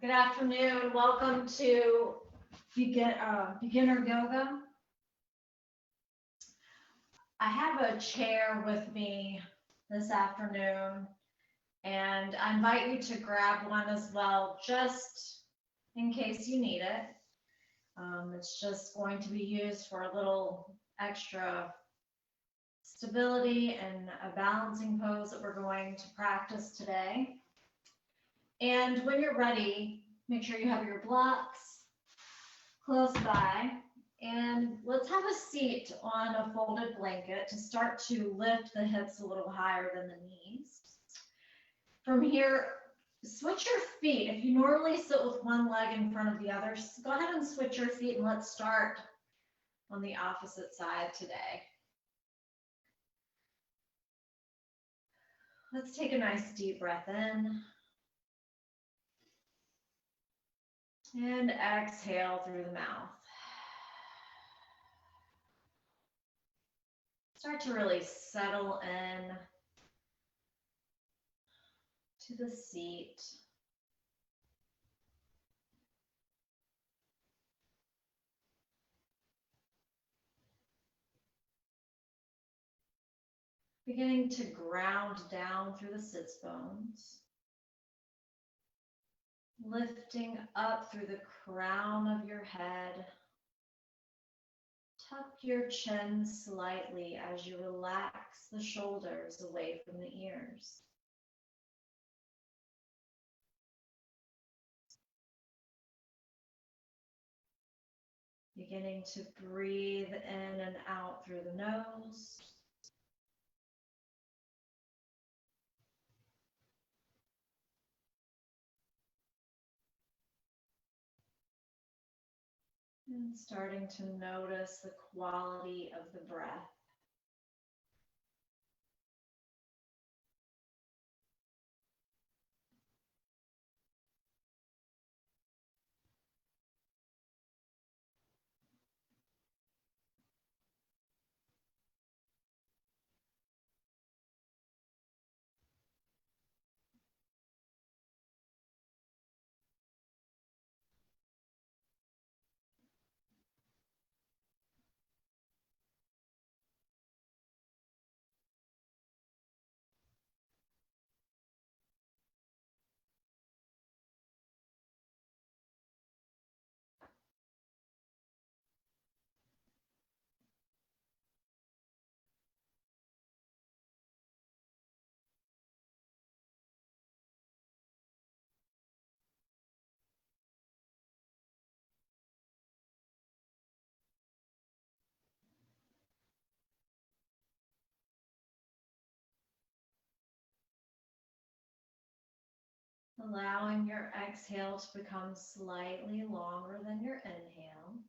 Good afternoon. Welcome to beginner yoga. I have a chair with me this afternoon, and I invite you to grab one as well, just in case you need it. It's just going to be used for a little extra stability and a balancing pose that we're going to practice today. And when you're ready, make sure you have your blocks close by. And let's have a seat on a folded blanket to start to lift the hips a little higher than the knees. From here, switch your feet. If you normally sit with one leg in front of the other, go ahead and switch your feet, and let's start on the opposite side today. Let's take a nice deep breath in. And exhale through the mouth. Start to really settle in to the seat. Beginning to ground down through the sits bones. Lifting up through the crown of your head. Tuck your chin slightly as you relax the shoulders away from the ears. Beginning to breathe in and out through the nose. And starting to notice the quality of the breath. Allowing your exhale to become slightly longer than your inhale.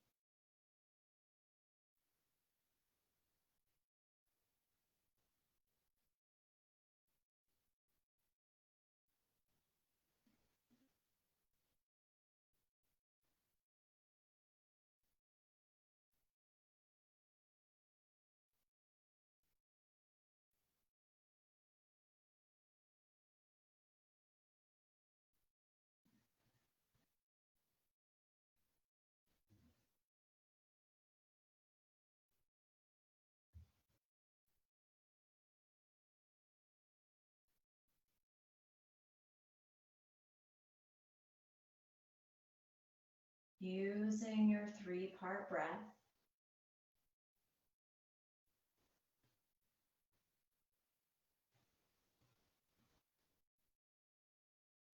Using your 3-part breath.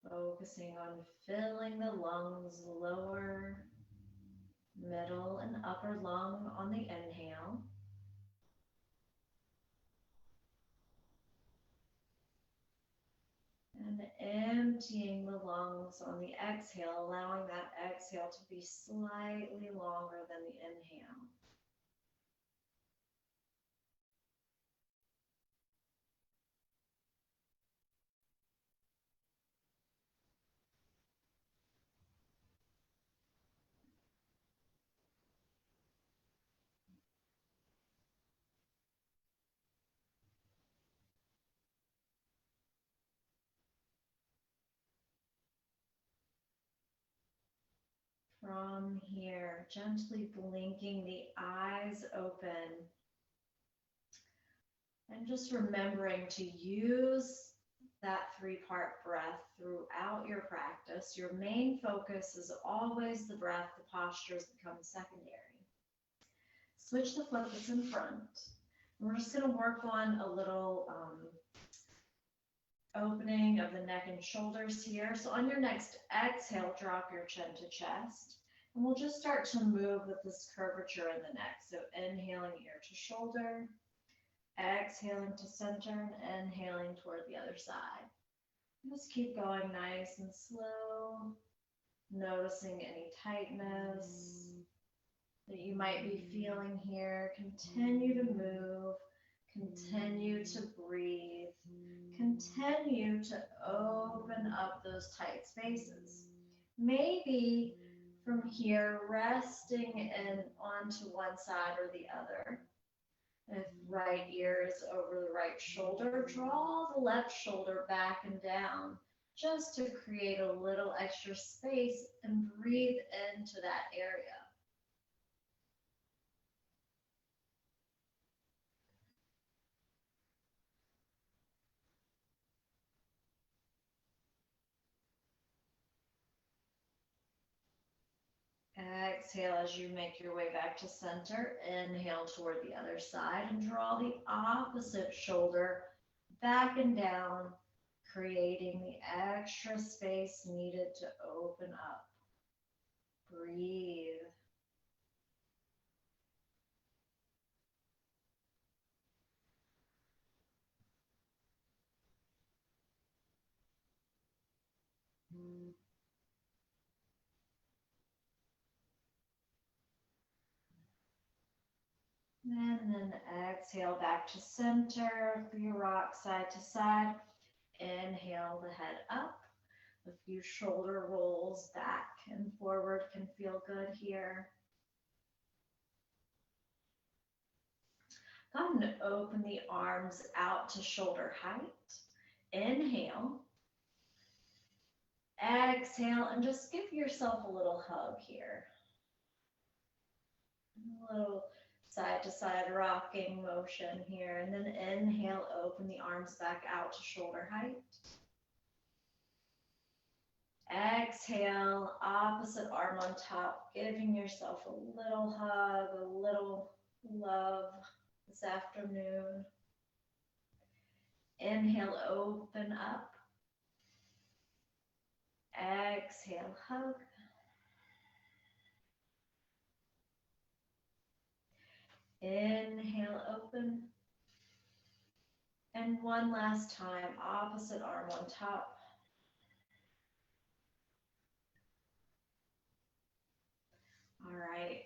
Focusing on filling the lungs, lower, middle, and upper lung on the inhale. And emptying the lungs on the exhale, allowing that exhale to be slightly longer than the inhale. From here, gently blinking the eyes open and just remembering to use that 3-part breath throughout your practice. Your main focus is always the breath, the postures become secondary. Switch the foot that's in front. And we're just going to work on a little opening of the neck and shoulders here. So on your next exhale, drop your chin to chest. And we'll just start to move with this curvature in the neck. So inhaling ear to shoulder, exhaling to center, and inhaling toward the other side. Just keep going nice and slow, noticing any tightness that you might be feeling here. Continue to move, continue to breathe, continue to open up those tight spaces. Maybe from here, resting in onto one side or the other. If right ear is over the right shoulder, draw the left shoulder back and down just to create a little extra space and breathe into that area. Exhale as you make your way back to center. Inhale toward the other side and draw the opposite shoulder back and down, creating the extra space needed to open up. Breathe. And then exhale back to center, through your rock side to side. Inhale the head up. A few shoulder rolls back and forward can feel good here. Go ahead and open the arms out to shoulder height. Inhale. Exhale and just give yourself a little hug here. A little side to side rocking motion here. And then inhale, open the arms back out to shoulder height. Exhale, opposite arm on top, giving yourself a little hug, a little love this afternoon. Inhale, open up. Exhale, hug. Inhale, open. And one last time, opposite arm on top. All right,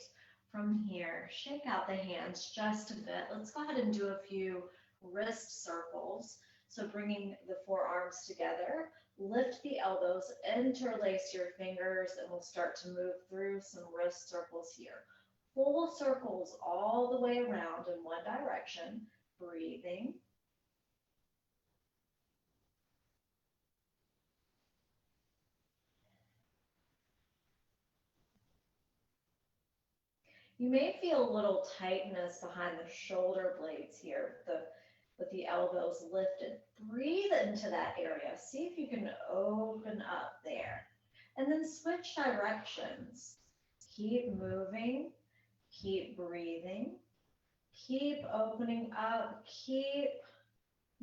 from here, shake out the hands just a bit. Let's go ahead and do a few wrist circles. So bringing the forearms together, lift the elbows, interlace your fingers, and we'll start to move through some wrist circles here. Full circles all the way around in one direction, breathing. You may feel a little tightness behind the shoulder blades here with the elbows lifted. Breathe into that area. See if you can open up there. And then switch directions. Keep moving. Keep breathing. Keep opening up. Keep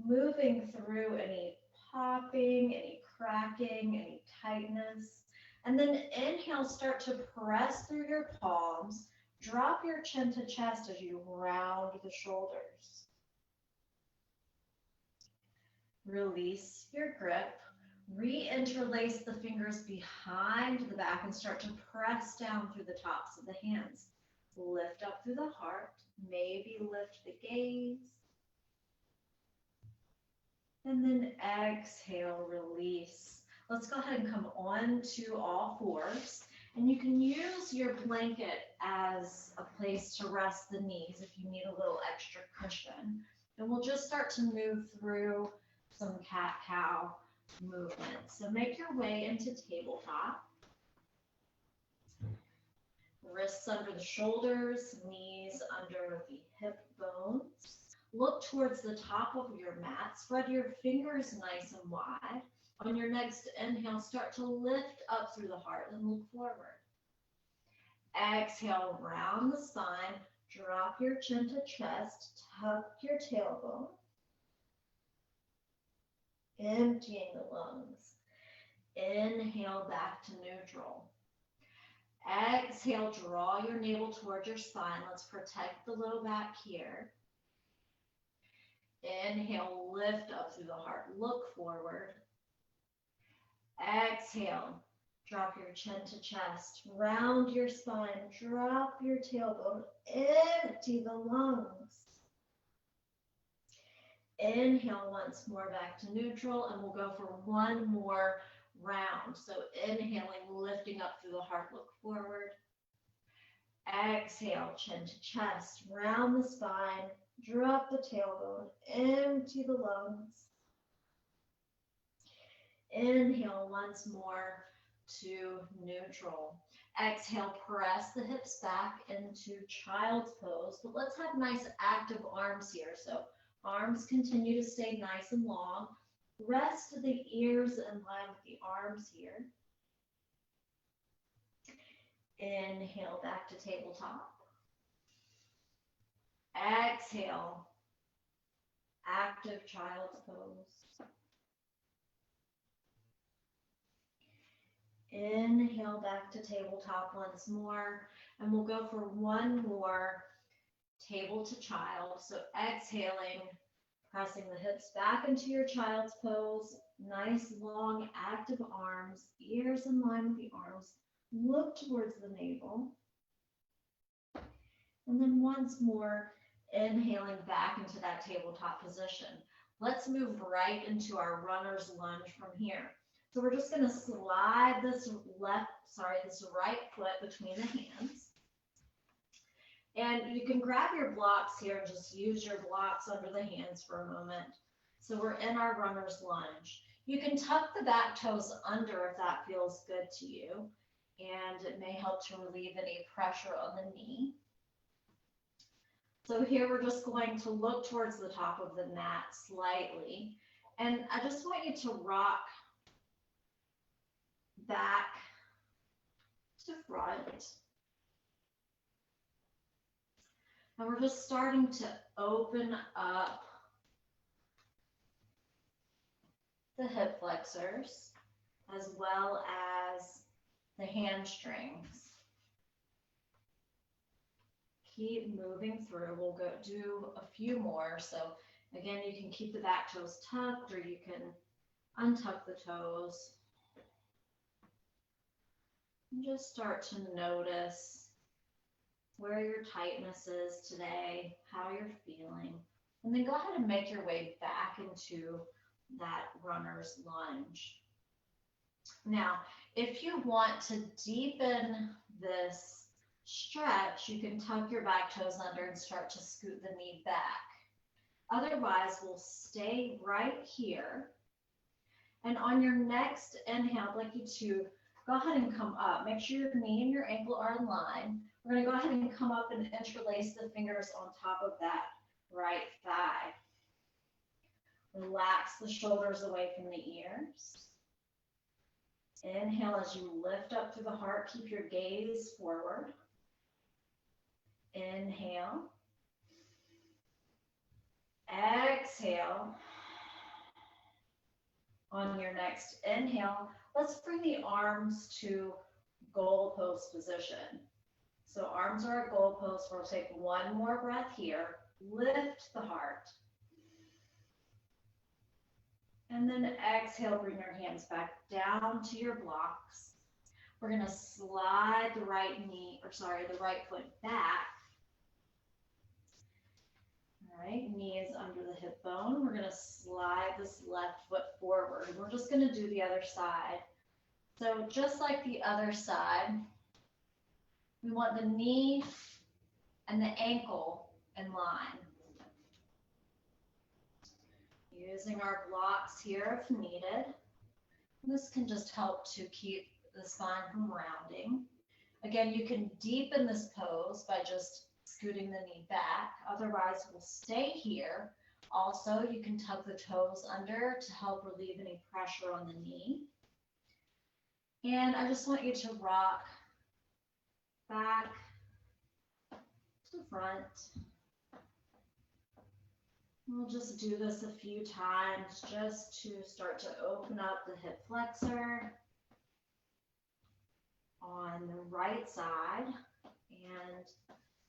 moving through any popping, any cracking, any tightness. And then inhale, start to press through your palms. Drop your chin to chest as you round the shoulders. Release your grip. Re-interlace the fingers behind the back and start to press down through the tops of the hands. Lift up through the heart. Maybe lift the gaze. And then exhale, release. Let's go ahead and come on to all fours. And you can use your blanket as a place to rest the knees if you need a little extra cushion. And we'll just start to move through some cat-cow movements. So make your way into tabletop. Wrists under the shoulders, knees under the hip bones. Look towards the top of your mat. Spread your fingers nice and wide. On your next inhale, start to lift up through the heart and look forward. Exhale, round the spine. Drop your chin to chest. Tuck your tailbone. Emptying the lungs. Inhale back to neutral. Exhale, draw your navel towards your spine. Let's protect the low back here. Inhale, lift up through the heart. Look forward. Exhale, drop your chin to chest. Round your spine. Drop your tailbone. Empty the lungs. Inhale once more back to neutral, and we'll go for one more round. So inhaling, lifting up through the heart, look forward. Exhale, chin to chest, round the spine, drop the tailbone, empty the lungs. Inhale once more to neutral. Exhale, press the hips back into child's pose, but let's have nice active arms here. So arms continue to stay nice and long. Rest the ears in line with the arms here. Inhale back to tabletop. Exhale, active child's pose. Inhale back to tabletop once more, and we'll go for one more table to child. So exhaling, pressing the hips back into your child's pose. Nice, long, active arms, ears in line with the arms. Look towards the navel. And then once more, inhaling back into that tabletop position. Let's move right into our runner's lunge from here. So we're just going to slide this right foot between the hands. And you can grab your blocks here and just use your blocks under the hands for a moment. So we're in our runner's lunge. You can tuck the back toes under if that feels good to you, and it may help to relieve any pressure on the knee. So here we're just going to look towards the top of the mat slightly, and I just want you to rock back to front. And we're just starting to open up the hip flexors as well as the hamstrings. Keep moving through. We'll go do a few more. So again, you can keep the back toes tucked, or you can untuck the toes. And just start to notice where your tightness is today, how you're feeling. And then go ahead and make your way back into that runner's lunge. Now, if you want to deepen this stretch, you can tuck your back toes under and start to scoot the knee back. Otherwise, we'll stay right here. And on your next inhale, I'd like you to go ahead and come up. Make sure your knee and your ankle are in line. We're going to go ahead and come up and interlace the fingers on top of that right thigh. Relax the shoulders away from the ears. Inhale as you lift up through the heart. Keep your gaze forward. Inhale. Exhale. On your next inhale, let's bring the arms to goal pose position. So arms are at goal pose. We'll take one more breath here. Lift the heart. And then exhale, bring your hands back down to your blocks. We're going to slide the right foot back. All right, knee is under the hip bone. We're going to slide this left foot forward. We're just going to do the other side. So just like the other side, we want the knee and the ankle in line. Using our blocks here if needed. This can just help to keep the spine from rounding. Again, you can deepen this pose by just scooting the knee back. Otherwise, we'll stay here. Also, you can tuck the toes under to help relieve any pressure on the knee. And I just want you to rock back to front. We'll just do this a few times just to start to open up the hip flexor on the right side and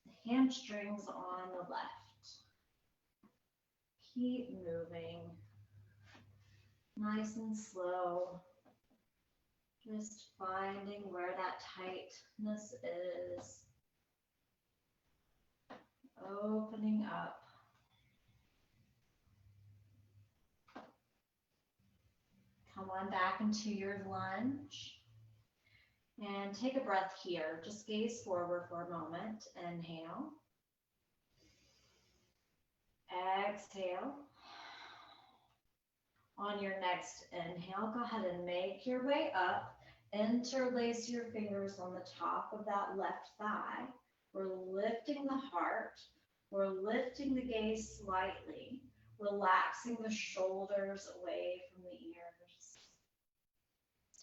the hamstrings on the left. Keep moving, nice and slow, just finding where that tightness is, opening up. Come on back into your lunge. And take a breath here. Just gaze forward for a moment. Inhale. Exhale. On your next inhale, go ahead and make your way up. Interlace your fingers on the top of that left thigh. We're lifting the heart. We're lifting the gaze slightly, relaxing the shoulders away from the ears.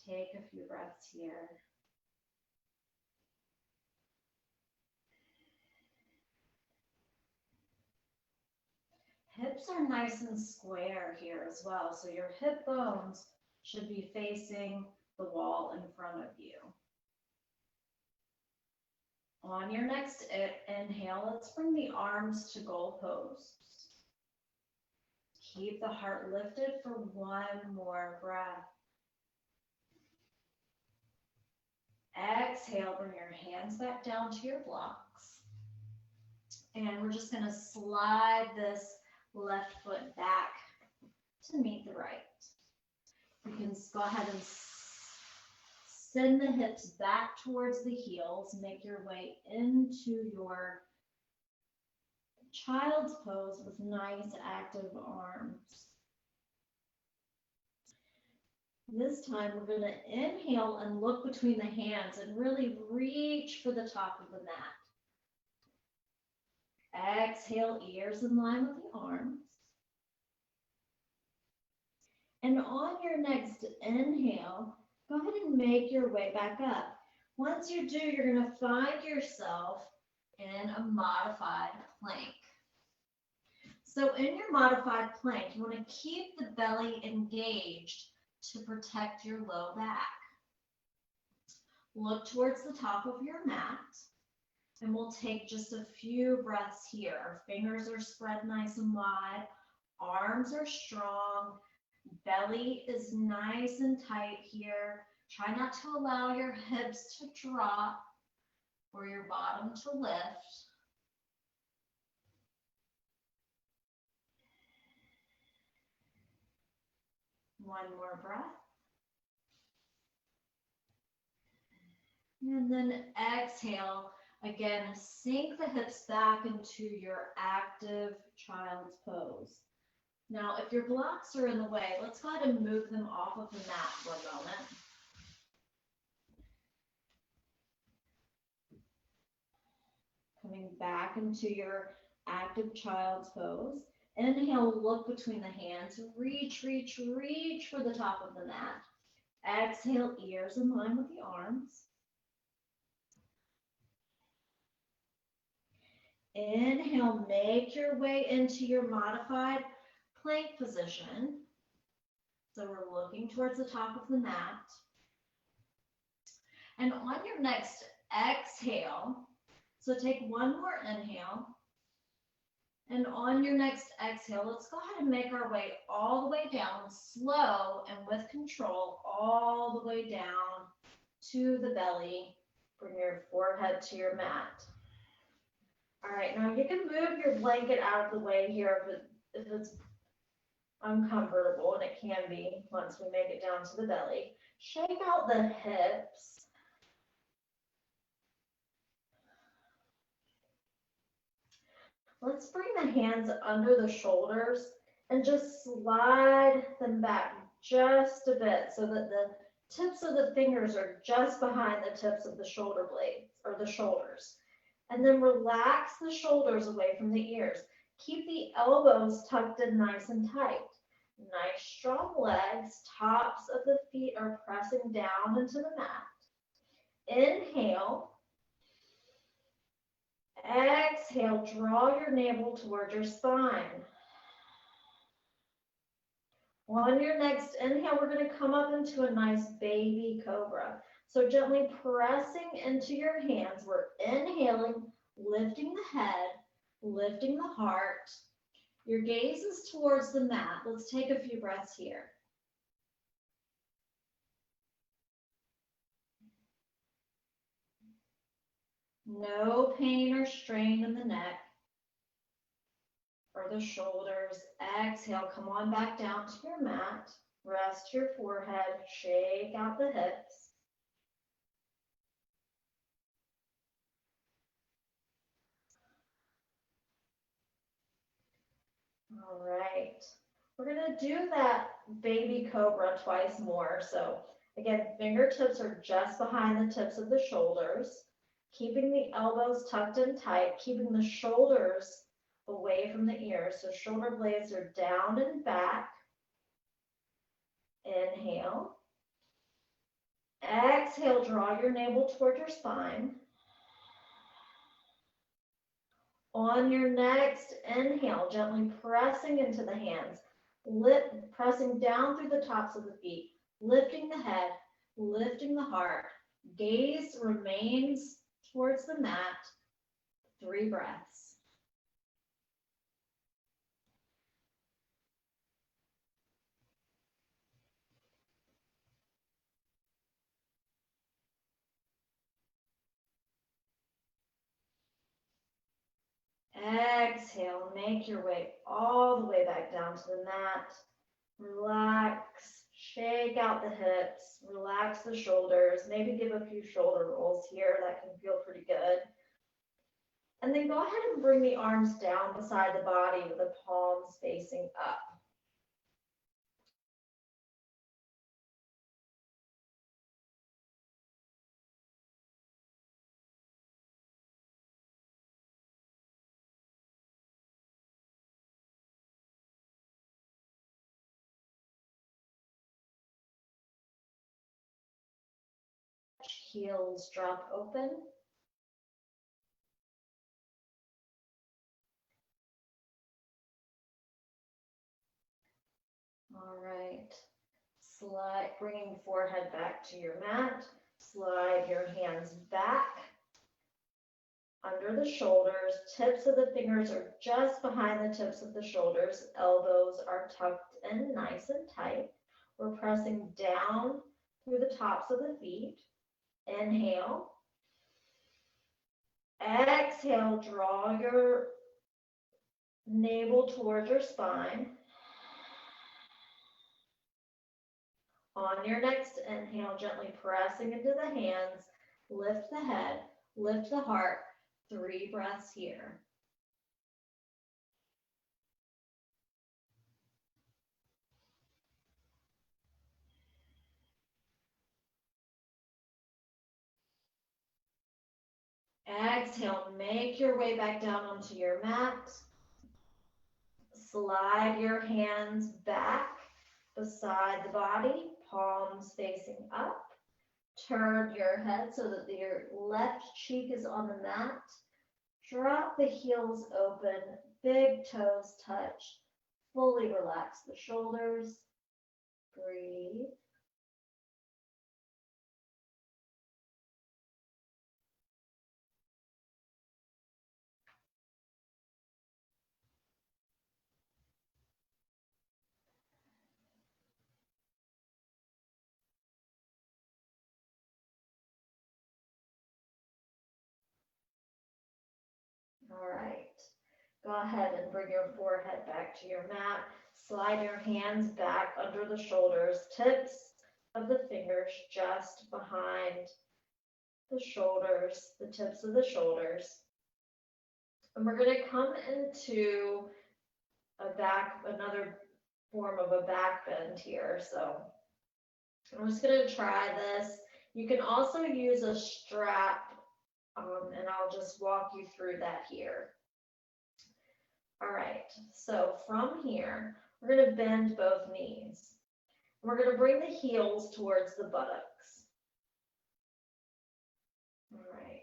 Take a few breaths here. Hips are nice and square here as well, so your hip bones should be facing the wall in front of you. On your next inhale, let's bring the arms to goal pose. Keep the heart lifted for one more breath. Exhale, bring your hands back down to your blocks. And we're just going to slide this left foot back to meet the right. You can go ahead and send the hips back towards the heels. Make your way into your child's pose with nice active arms. This time we're going to inhale and look between the hands and really reach for the top of the mat. Exhale, ears in line with the arms. And on your next inhale, go ahead and make your way back up. Once you do, you're going to find yourself in a modified plank. So in your modified plank, you want to keep the belly engaged to protect your low back. Look towards the top of your mat. And we'll take just a few breaths here. Our fingers are spread nice and wide. Arms are strong. Belly is nice and tight here. Try not to allow your hips to drop or your bottom to lift. One more breath. And then exhale. Again, sink the hips back into your active child's pose. Now, if your blocks are in the way, let's go ahead and move them off of the mat for a moment. Coming back into your active child's pose. Inhale, look between the hands. Reach, reach, reach for the top of the mat. Exhale, ears in line with the arms. Inhale, make your way into your modified plank position. So we're looking towards the top of the mat. And on your next exhale, so take one more inhale. And on your next exhale, let's go ahead and make our way all the way down, slow and with control, all the way down to the belly. Bring your forehead to your mat. All right, now you can move your blanket out of the way here if it's uncomfortable, and it can be once we make it down to the belly. Shake out the hips. Let's bring the hands under the shoulders and just slide them back just a bit so that the tips of the fingers are just behind the tips of the shoulder blades or the shoulders. And then relax the shoulders away from the ears. Keep the elbows tucked in nice and tight. Nice strong legs, tops of the feet are pressing down into the mat. Inhale. Exhale, draw your navel toward your spine. On your next inhale, we're going to come up into a nice baby cobra. So gently pressing into your hands, we're inhaling, lifting the head, lifting the heart. Your gaze is towards the mat. Let's take a few breaths here. No pain or strain in the neck or the shoulders. Exhale, come on back down to your mat. Rest your forehead, shake out the hips. All right. We're going to do that baby cobra twice more. So again, fingertips are just behind the tips of the shoulders, keeping the elbows tucked in tight, keeping the shoulders away from the ears. So shoulder blades are down and back. Inhale. Exhale, draw your navel toward your spine. On your next inhale, gently pressing into the hands, pressing down through the tops of the feet, lifting the head, lifting the heart. Gaze remains towards the mat. 3 breaths. Exhale, make your way all the way back down to the mat. Relax, shake out the hips, relax the shoulders, maybe give a few shoulder rolls here. That can feel pretty good. And then go ahead and bring the arms down beside the body with the palms facing up. Heels drop open. All right. Slide, bringing forehead back to your mat. Slide your hands back under the shoulders. Tips of the fingers are just behind the tips of the shoulders. Elbows are tucked in nice and tight. We're pressing down through the tops of the feet. Inhale. Exhale, draw your navel towards your spine. On your next inhale, gently pressing into the hands, lift the head, lift the heart. 3 breaths here. Exhale, make your way back down onto your mat. Slide your hands back beside the body, palms facing up. Turn your head so that your left cheek is on the mat. Drop the heels open, big toes touch. Fully relax the shoulders. Breathe. All right. Go ahead and bring your forehead back to your mat. Slide your hands back under the shoulders, tips of the fingers just behind the shoulders, the tips of the shoulders. And we're going to come into another form of a back bend here. So I'm just gonna try this. You can also use a strap, and I'll just walk you through that here. All right, so from here, we're gonna bend both knees. We're gonna bring the heels towards the buttocks. All right.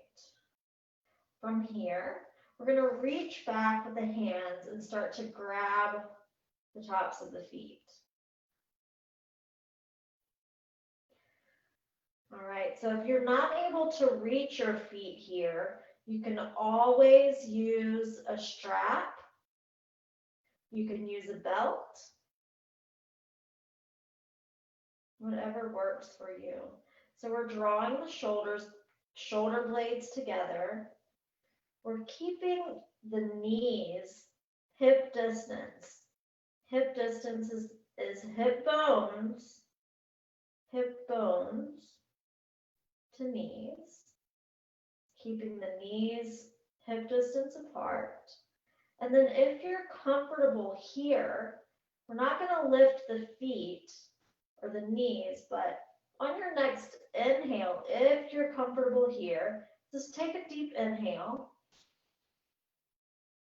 From here, we're gonna reach back with the hands and start to grab the tops of the feet. All right, so if you're not able to reach your feet here, you can always use a strap. You can use a belt, whatever works for you. So we're drawing the shoulder blades together. We're keeping the knees hip distance. Hip distance is hip bones to knees, keeping the knees hip distance apart. And then if you're comfortable here, we're not going to lift the feet or the knees, but on your next inhale, if you're comfortable here, just take a deep inhale.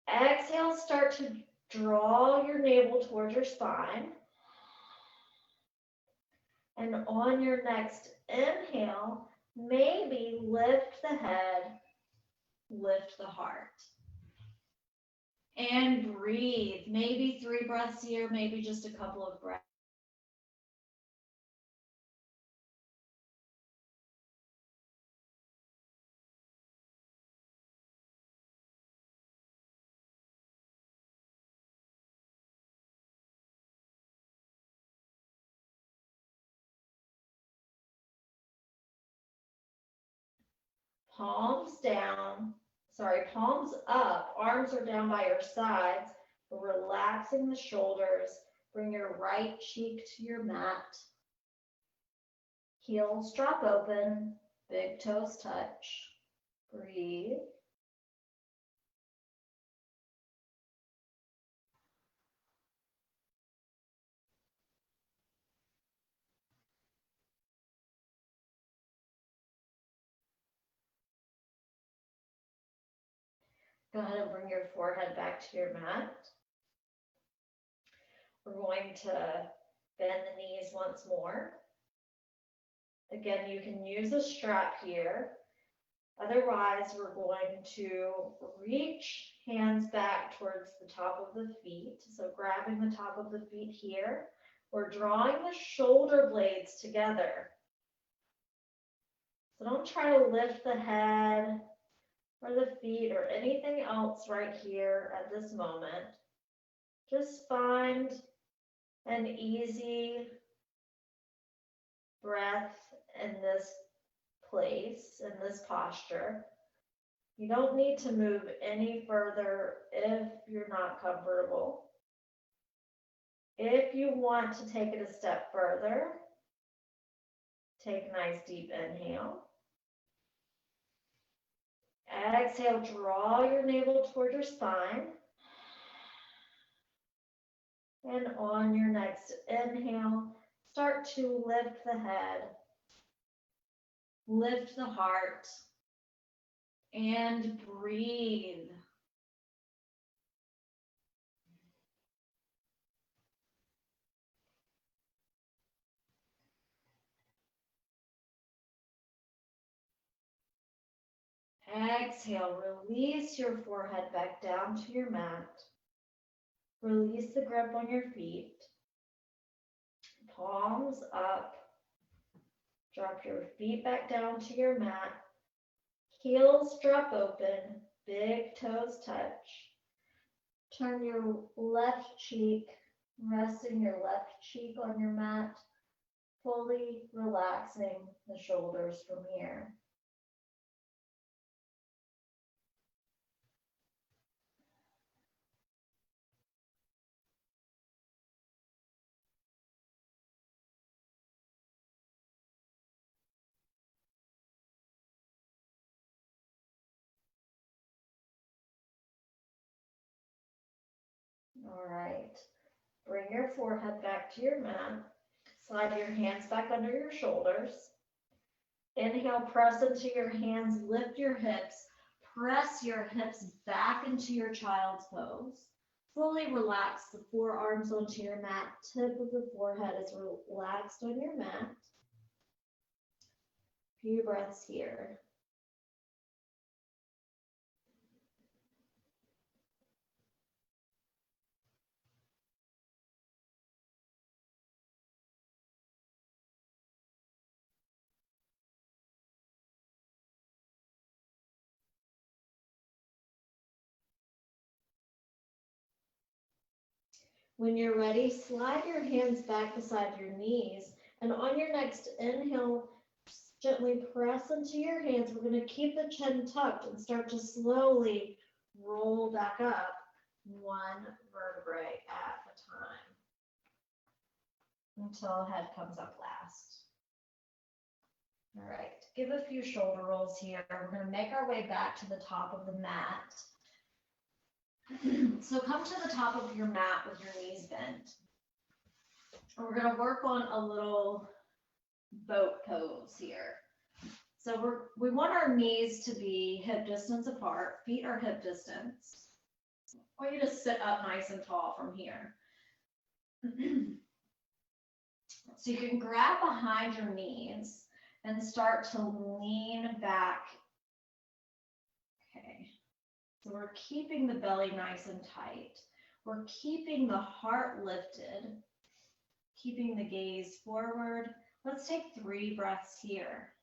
Exhale, start to draw your navel towards your spine. And on your next inhale, maybe lift the head, lift the heart. And breathe. Maybe 3 breaths here, maybe just a couple of breaths. Palms up, arms are down by your sides. We're relaxing the shoulders. Bring your right cheek to your mat. Heels drop open, big toes touch. Breathe. Go ahead and bring your forehead back to your mat. We're going to bend the knees once more. Again, you can use a strap here. Otherwise, we're going to reach hands back towards the top of the feet. So grabbing the top of the feet here. We're drawing the shoulder blades together. So don't try to lift the head or the feet or anything else right here at this moment. Just find an easy breath in this place, in this posture. You don't need to move any further if you're not comfortable. If you want to take it a step further, take a nice deep inhale. Exhale, draw your navel toward your spine. And on your next inhale, start to lift the head, lift the heart, and breathe. Exhale, release your forehead back down to your mat. Release the grip on your feet. Palms up. Drop your feet back down to your mat. Heels drop open. Big toes touch. Turn your left cheek, resting your left cheek on your mat, fully relaxing the shoulders from here. All right. Bring your forehead back to your mat. Slide your hands back under your shoulders. Inhale, press into your hands, lift your hips, press your hips back into your child's pose. Slowly relax the forearms onto your mat, tip of the forehead is relaxed on your mat. Few breaths here. When you're ready, slide your hands back beside your knees, and on your next inhale, gently press into your hands. We're going to keep the chin tucked and start to slowly roll back up one vertebrae at a time until head comes up last. All right, give a few shoulder rolls here. We're going to make our way back to the top of the mat. So come to the top of your mat with your knees bent. And we're going to work on a little boat pose here. So we want our knees to be hip distance apart, feet are hip distance. I want you to sit up nice and tall from here. So you can grab behind your knees and start to lean back. Okay. So we're keeping the belly nice and tight. We're keeping the heart lifted, keeping the gaze forward. Let's take 3 breaths here.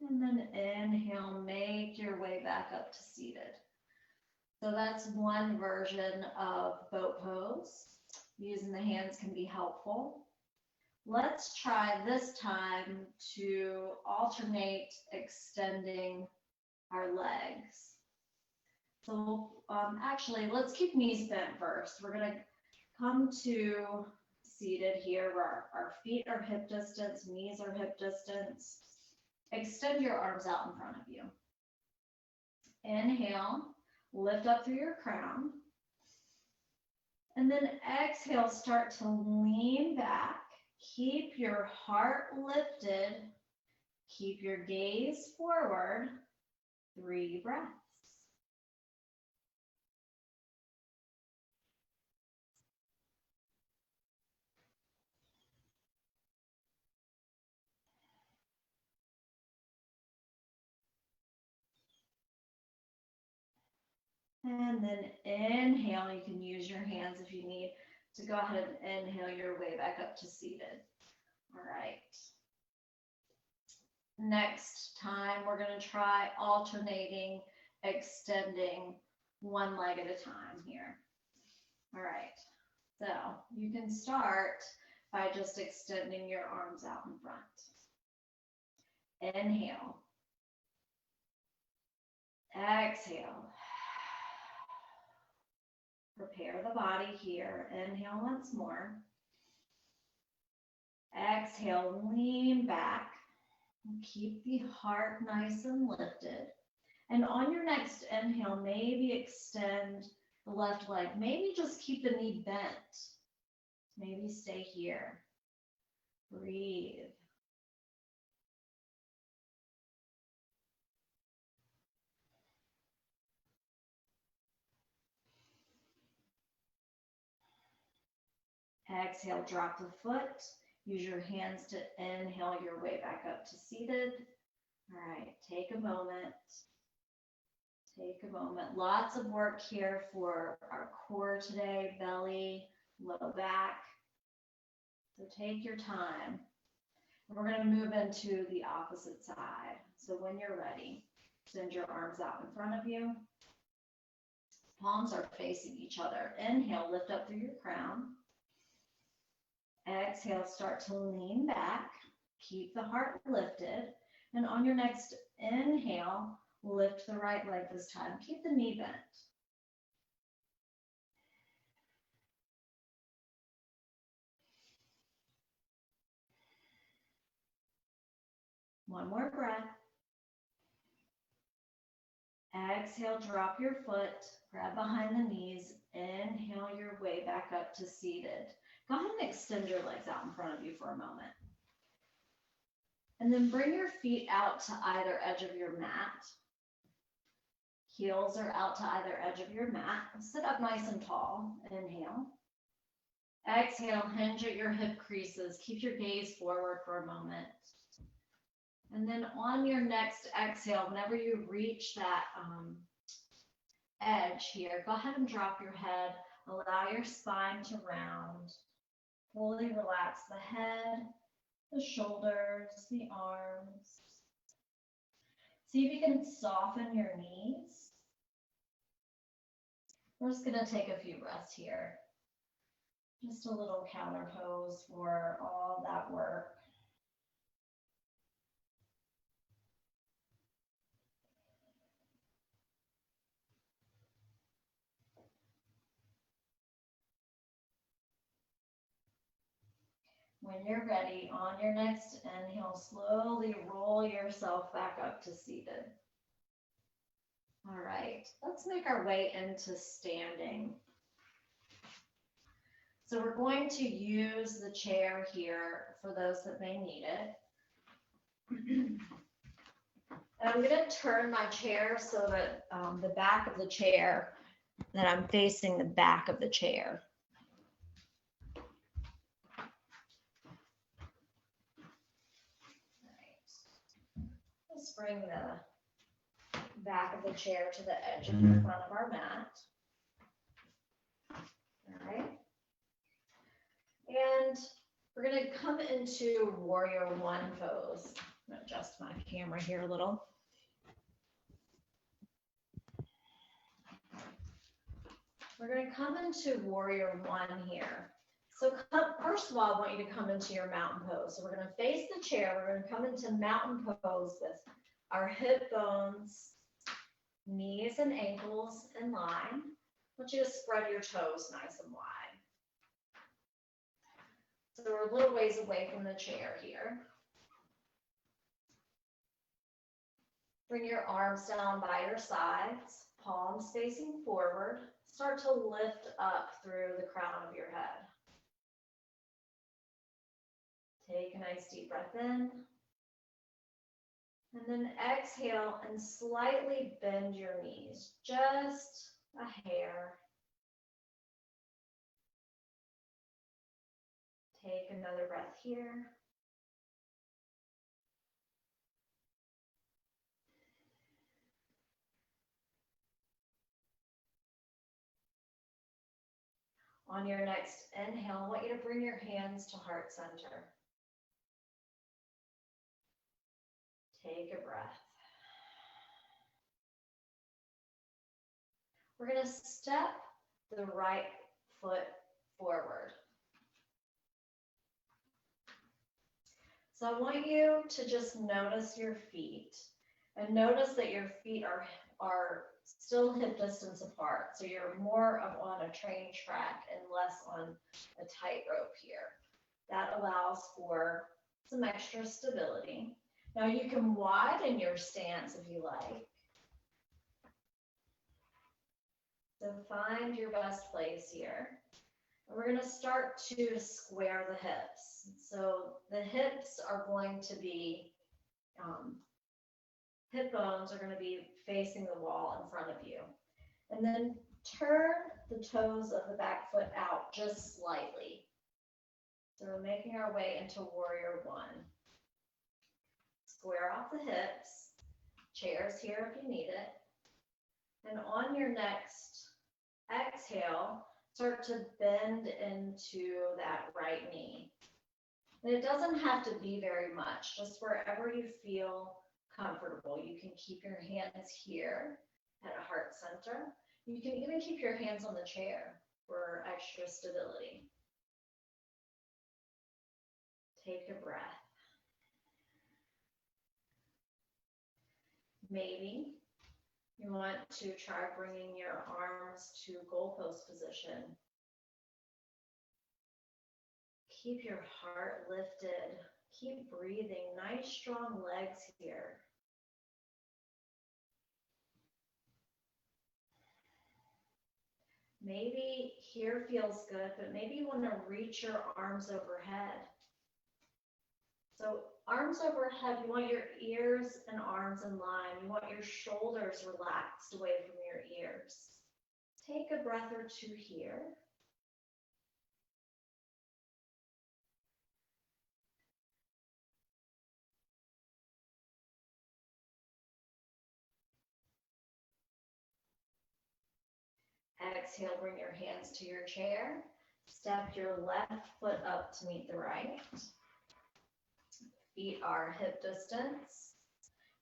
And then inhale, make your way back up to seated. So that's one version of boat pose. Using the hands can be helpful. Let's try this time to alternate extending our legs. So actually, let's keep knees bent first. We're going to come to seated here where our feet are hip distance, knees are hip distance. Extend your arms out in front of you. Inhale, lift up through your crown. And then exhale, start to lean back. Keep your heart lifted. Keep your gaze forward. 3 breaths. And then inhale, you can use your hands if you need to go ahead and inhale your way back up to seated. All right. Next time, we're going to try alternating, extending one leg at a time here. All right. So you can start by just extending your arms out in front. Inhale. Exhale. Prepare the body here. Inhale once more. Exhale, lean back. Keep the heart nice and lifted. And on your next inhale, maybe extend the left leg. Maybe just keep the knee bent. Maybe stay here. Breathe. Exhale, drop the foot. Use your hands to inhale your way back up to seated. All right, take a moment. Take a moment. Lots of work here for our core today, belly, low back. So take your time. We're going to move into the opposite side. So when you're ready, send your arms out in front of you. Palms are facing each other. Inhale, lift up through your crown. Exhale, start to lean back. Keep the heart lifted. And on your next inhale, lift the right leg this time. Keep the knee bent. One more breath. Exhale, drop your foot, grab behind the knees, inhale your way back up to seated. Go ahead and extend your legs out in front of you for a moment. And then bring your feet out to either edge of your mat. Heels are out to either edge of your mat. Sit up nice and tall. Inhale. Exhale, hinge at your hip creases. Keep your gaze forward for a moment. And then on your next exhale, whenever you reach that edge here, go ahead and drop your head. Allow your spine to round. Fully relax the head, the shoulders, the arms. See if you can soften your knees. We're just going to take a few breaths here. Just a little counter pose for all that work. When you're ready, on your next inhale, slowly roll yourself back up to seated. All right, let's make our way into standing. So we're going to use the chair here for those that may need it. And I'm going to turn my chair so that the back of the chair, that I'm facing the back of the chair. Let's bring the back of the chair to the edge of the front of our mat. All right. And we're going to come into warrior one pose. I'm going to adjust my camera here a little. We're going to come into warrior one here. So first of all, I want you to come into your mountain pose. So we're going to face the chair. We're going to come into mountain pose with our hip bones, knees and ankles in line. I want you to spread your toes nice and wide. So we're a little ways away from the chair here. Bring your arms down by your sides, palms facing forward. Start to lift up through the crown of your head. Take a nice deep breath in. And then exhale and slightly bend your knees, just a hair. Take another breath here. On your next inhale, I want you to bring your hands to heart center. Take a breath. We're going to step the right foot forward. So I want you to just notice your feet and notice that your feet are still hip distance apart. So you're more on a train track and less on a tightrope here. That allows for some extra stability. Now you can widen your stance if you like. So find your best place here. And we're going to start to square the hips. So the hips are going to be, hip bones are going to be facing the wall in front of you. And then turn the toes of the back foot out just slightly. So we're making our way into warrior one. Square off the hips, chairs here if you need it. And on your next exhale, start to bend into that right knee. And it doesn't have to be very much, just wherever you feel comfortable. You can keep your hands here at a heart center. You can even keep your hands on the chair for extra stability. Take a breath. Maybe you want to try bringing your arms to goalpost position. Keep your heart lifted. Keep breathing. Nice, strong legs here. Maybe here feels good, but maybe you want to reach your arms overhead. So arms overhead, you want your ears and arms in line. You want your shoulders relaxed away from your ears. Take a breath or two here. Exhale, bring your hands to your chair. Step your left foot up to meet the right. Feet are hip distance.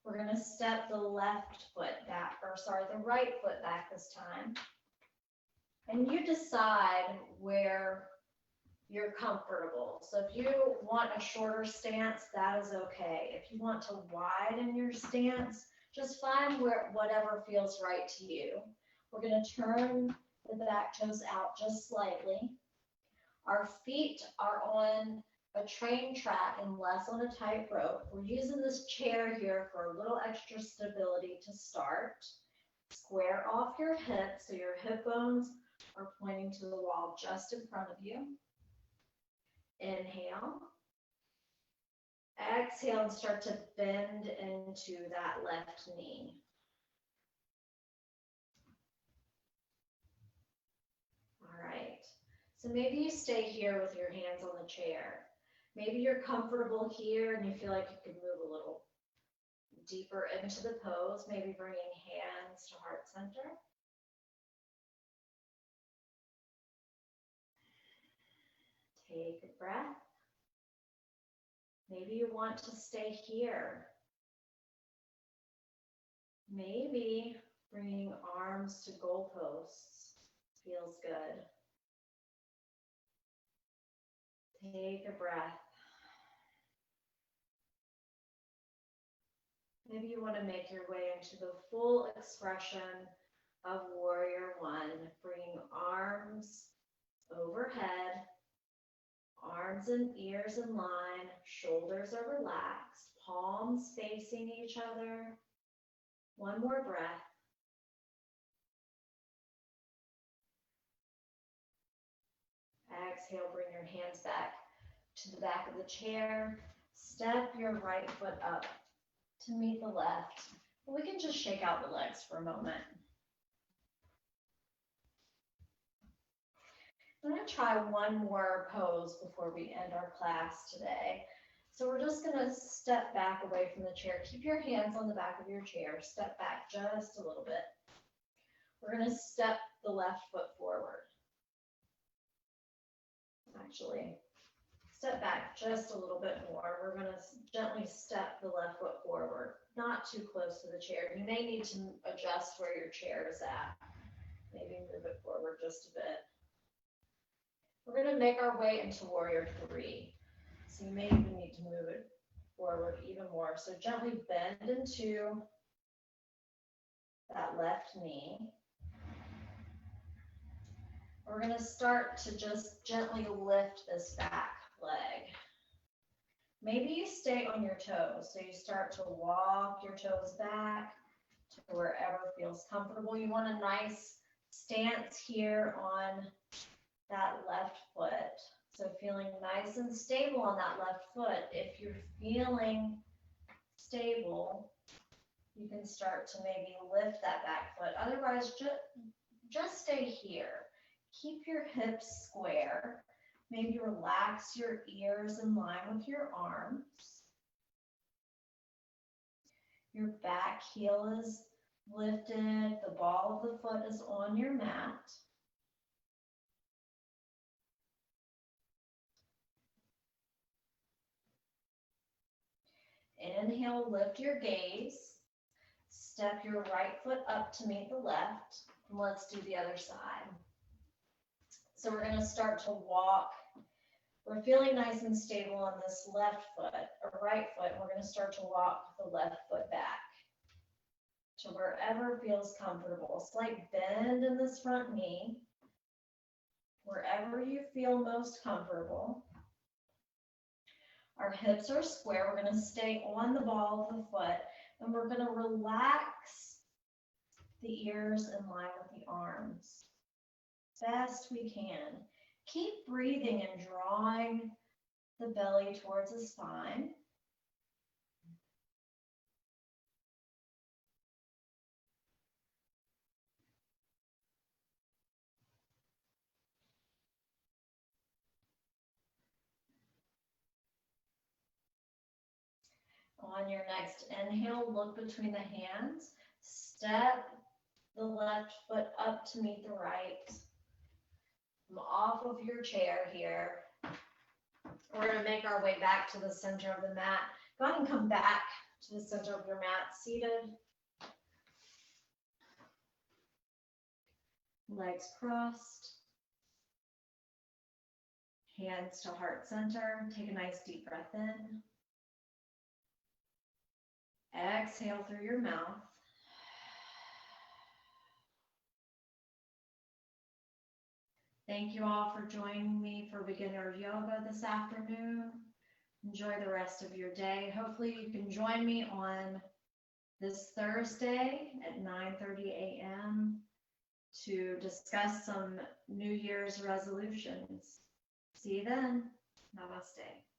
We're going to step the left foot back, the right foot back this time. And you decide where you're comfortable. So if you want a shorter stance, that is okay. If you want to widen your stance, just find whatever feels right to you. We're going to turn the back toes out just slightly. Our feet are on a train track and less on a tightrope. We're using this chair here for a little extra stability to start. Square off your hips so your hip bones are pointing to the wall just in front of you. Inhale. Exhale and start to bend into that left knee. All right. So maybe you stay here with your hands on the chair. Maybe you're comfortable here and you feel like you could move a little deeper into the pose, maybe bringing hands to heart center. Take a breath. Maybe you want to stay here. Maybe bringing arms to goalposts feels good. Take a breath. Maybe you want to make your way into the full expression of Warrior One, bringing arms overhead, arms and ears in line, shoulders are relaxed, palms facing each other. One more breath. Exhale, bring your hands back to the back of the chair. Step your right foot up to meet the left. We can just shake out the legs for a moment. I'm going to try one more pose before we end our class today. So we're just going to step back away from the chair. Keep your hands on the back of your chair. Step back just a little bit. We're going to step the left foot forward. Actually, step back just a little bit more. We're going to gently step the left foot forward, not too close to the chair. You may need to adjust where your chair is at. Maybe move it forward just a bit. We're going to make our way into Warrior Three. So you may even need to move it forward even more. So gently bend into that left knee. We're going to start to just gently lift this back leg. Maybe you stay on your toes. So you start to walk your toes back to wherever feels comfortable. You want a nice stance here on that left foot. So feeling nice and stable on that left foot. If you're feeling stable, you can start to maybe lift that back foot. Otherwise, just stay here. Keep your hips square. Maybe relax your ears in line with your arms. Your back heel is lifted. The ball of the foot is on your mat. Inhale, lift your gaze. Step your right foot up to meet the left. And let's do the other side. So we're going to start to walk. We're feeling nice and stable on this left foot or right foot. We're going to start to walk the left foot back to wherever feels comfortable. Slight bend in this front knee. Wherever you feel most comfortable. Our hips are square. We're going to stay on the ball of the foot, and we're going to relax the ears in line with the arms best we can. Keep breathing and drawing the belly towards the spine. On your next inhale, look between the hands. Step the left foot up to meet the right. Come off of your chair here. We're going to make our way back to the center of the mat. Go ahead and come back to the center of your mat, seated. Legs crossed. Hands to heart center. Take a nice deep breath in. Exhale through your mouth. Thank you all for joining me for beginner yoga this afternoon. Enjoy the rest of your day. Hopefully you can join me on this Thursday at 9:30 a.m. to discuss some New Year's resolutions. See you then. Namaste.